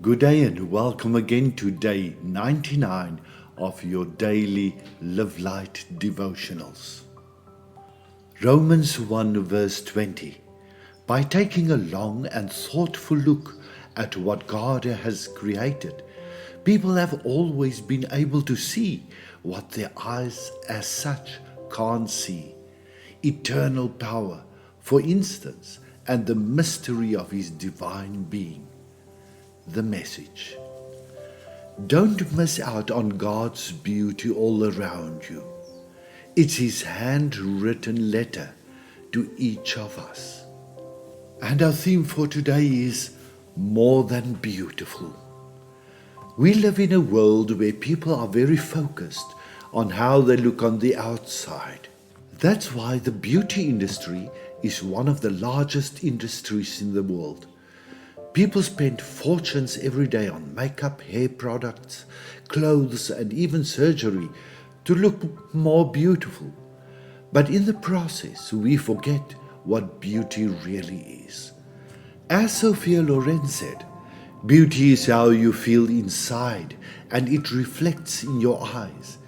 Good day and welcome again to day 99 of your daily Live Light devotionals. Romans 1 verse 20. By taking a long and thoughtful look at what God has created, people have always been able to see what their eyes as such can't see. Eternal power, for instance, and the mystery of His divine being. The message. Don't miss out on God's beauty all around you. It's His handwritten letter to each of us. And our theme for today is more than beautiful. We live in a world where people are very focused on how they look on the outside. That's why the beauty industry is one of the largest industries in the world. People spend fortunes every day on makeup, hair products, clothes, and even surgery to look more beautiful. But in the process, we forget what beauty really is. As Sophia Loren said, beauty is how you feel inside, and it reflects in your eyes.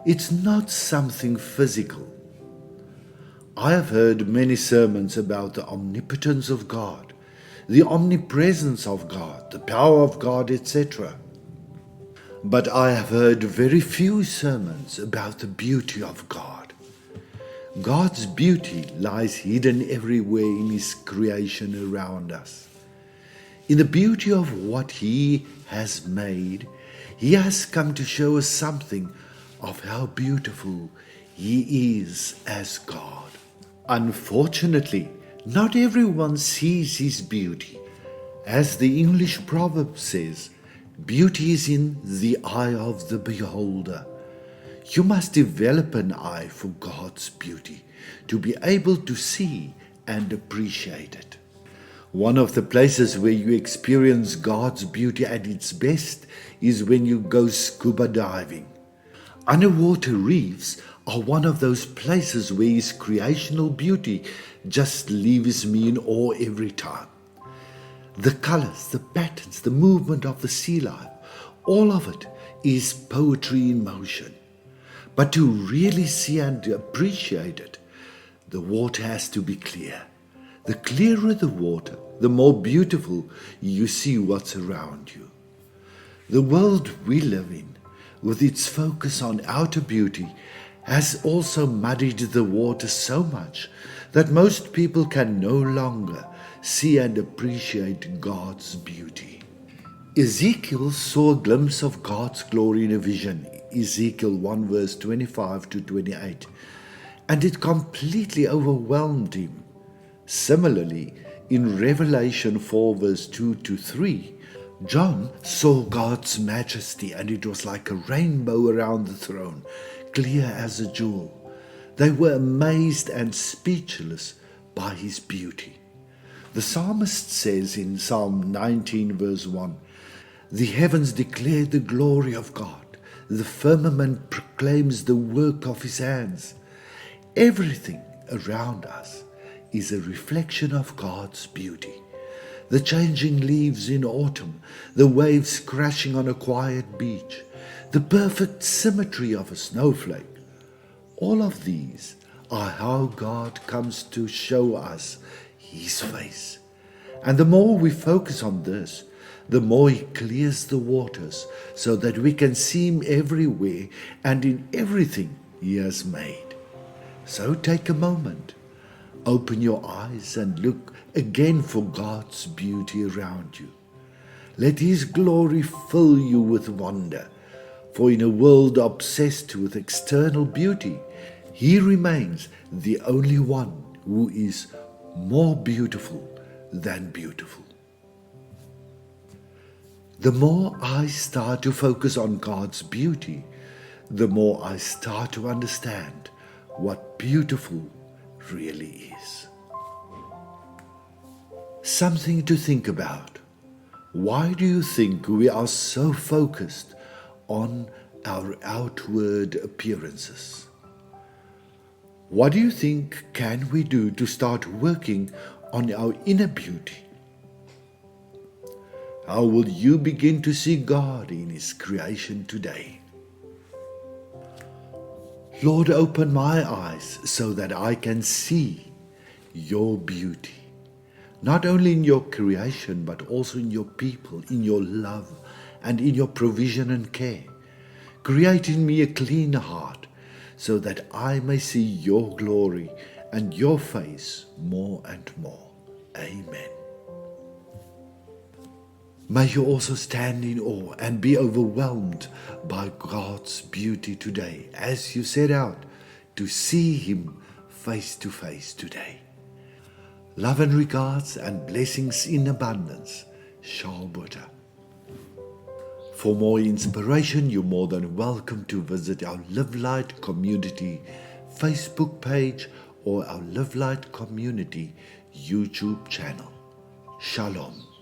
It's not something physical. I have heard many sermons about the omnipotence of God, the omnipresence of God, the power of God, etc. But I have heard very few sermons about the beauty of God. God's beauty lies hidden everywhere in His creation around us. In the beauty of what He has made, He has come to show us something of how beautiful He is as God. Unfortunately, not everyone sees His beauty. As the English proverb says, beauty is in the eye of the beholder. You must develop an eye for God's beauty to be able to see and appreciate it. One of the places where you experience God's beauty at its best is when you go scuba diving. Underwater reefs are one of those places where His creational beauty just leaves me in awe every time. The colors, the patterns, the movement of the sea life, all of it is poetry in motion. But to really see and appreciate it, the water has to be clear. The clearer the water, the more beautiful you see what's around you. The world we live in, with its focus on outer beauty, has also muddied the water so much that most people can no longer see and appreciate God's beauty. Ezekiel saw a glimpse of God's glory in a vision, Ezekiel 1 verse 25 to 28, and it completely overwhelmed him. Similarly, in Revelation 4 verse 2 to 3, John saw God's majesty, and it was like a rainbow around the throne, clear as a jewel. They were amazed and speechless by His beauty. The psalmist says in Psalm 19 verse 1, "The heavens declare the glory of God. The firmament proclaims the work of His hands." Everything around us is a reflection of God's beauty. The changing leaves in autumn, the waves crashing on a quiet beach, the perfect symmetry of a snowflake. All of these are how God comes to show us His face. And the more we focus on this, the more He clears the waters so that we can see Him everywhere and in everything He has made. So take a moment, open your eyes and look again for God's beauty around you. Let His glory fill you with wonder, for in a world obsessed with external beauty, He remains the only one who is more beautiful than beautiful. The more I start to focus on God's beauty, the more I start to understand what beautiful really is. Something to think about. Why do you think we are so focused on our outward appearances? What do you think can we do to start working on our inner beauty? How will you begin to see God in His creation today? Lord, open my eyes so that I can see your beauty, not only in your creation, but also in your people, in your love, and in your provision and care. Create in me a clean heart, so that I may see your glory and your face more and more. Amen. May you also stand in awe and be overwhelmed by God's beauty today as you set out to see Him face to face today. Love and regards and blessings in abundance, Charles Butter. For more inspiration, you're more than welcome to visit our Live Light Community Facebook page or our Live Light Community YouTube channel. Shalom.